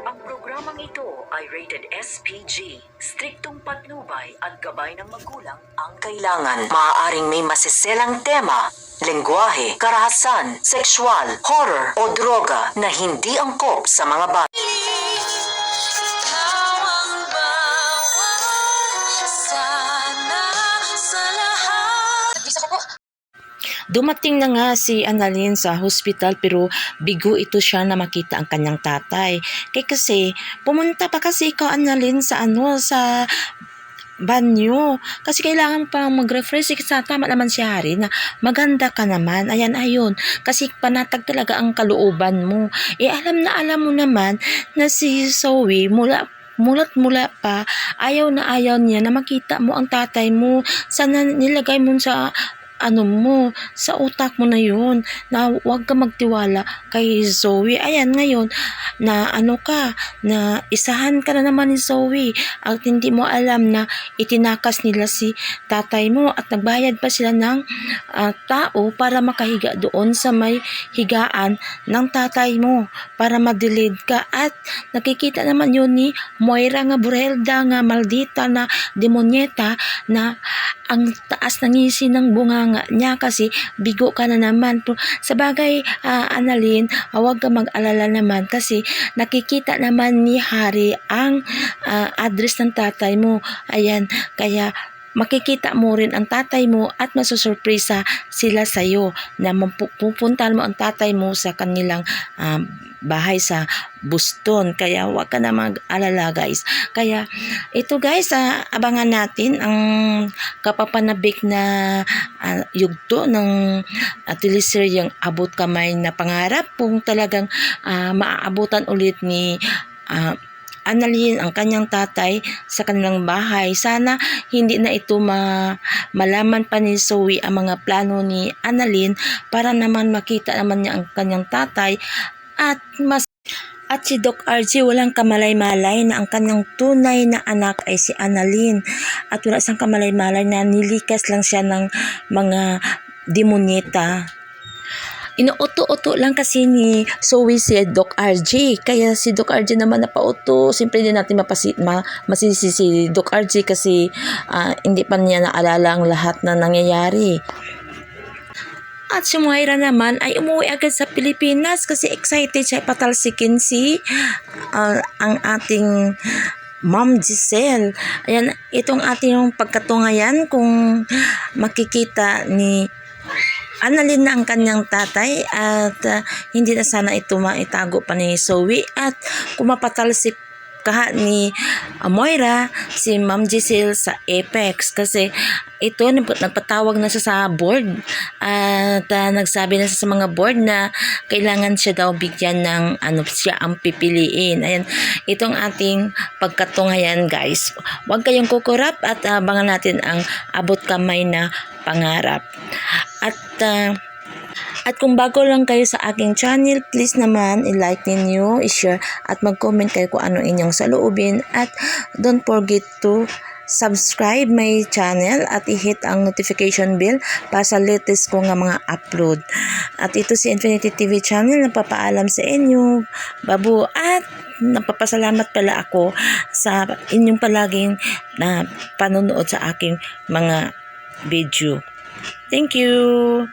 Ang programang ito ay rated SPG. Striktong patnubay at gabay ng magulang ang kailangan. Maaaring may masiselang tema, lengguwahe, karahasan, sexual, horror o droga na hindi angkop sa mga bata. Dumating na nga si Annalyn sa hospital pero bigo ito siya na makita ang kanyang tatay. Kasi pumunta pa kasi ikaw, Annalyn, sa sa banyo. Kasi kailangan pa mag-refresh. Kasi tama naman si Hari na maganda ka naman. Ayun. Kasi panatag talaga ang kalooban mo. Alam mo naman na si Zoe mulat-mula pa, ayaw na ayaw niya na makita mo ang tatay mo. Sana nilagay mo sa sa utak mo na yun, na huwag ka magtiwala kay Zoe. Ayan, ngayon, na na isahan ka na naman ni Zoe at hindi mo alam na itinakas nila si tatay mo at nagbayad pa sila ng tao para makahiga doon sa may higaan ng tatay mo para ma-delayed ka. At nakikita naman yun ni Moira nga Burelda nga maldita na demonyeta na ang taas ng ngisi ng bunganga niya kasi bigo ka na naman. Sa bagay, Annalyn, huwag ka mag-alala naman kasi nakikita naman ni Hari ang address ng tatay mo. Ayan, kaya makikita mo rin ang tatay mo at masusurpresa sila sa'yo na pupuntahan mo ang tatay mo sa kanilang bahay sa Boston. Kaya huwag ka na mag-alala, guys. Kaya ito, guys, abangan natin ang kapapanabik na yugto ng teleseryeng Abot Kamay na Pangarap kung talagang maaabutan ulit ni Annalyn ang kanyang tatay sa kanilang bahay. Sana hindi na ito malaman pa ni Zoe ang mga plano ni Annalyn para naman makita naman niya ang kanyang tatay at si Doc RG walang kamalay-malay na ang kanyang tunay na anak ay si Annalyn at wala siyang kamalay-malay na nilikas lang siya ng mga demonyeta. Inuuto-uto lang kasi ni Zoe si Doc RG. Kaya si Doc RG naman napauto. Siyempre hindi natin masisi si Doc RG kasi hindi pa niya naalala ang lahat na nangyayari. At si Moira naman ay umuwi agad sa Pilipinas kasi excited siya patalsikin ang ating Ma'am Giselle. Ayan, itong ating pagkatungayan kung makikita ni Annalyn na ang kanyang tatay at hindi na sana ito maitago pa ni Zoe at kung mapatalsik ni Moira si Ma'am Giselle sa Apex kasi ito nagpatawag na siya sa board at nagsabi na siya sa mga board na kailangan siya daw bigyan ng siya ang pipiliin. Ayan, itong ating pagkatungayan, guys. Huwag kayong kukurap at abangan natin ang Abot Kamay na Pangarap. At kung bago lang kayo sa aking channel, please naman i-like ninyo, i-share at mag-comment kayo kung ano inyong saloobin at don't forget to subscribe my channel at i-hit ang notification bell para sa latest ko nga mga upload. At ito si Infinity TV channel, nagpapaalam sa inyo, babu, at napapasalamat pala ako sa inyong palaging panonood sa aking mga video. Thank you!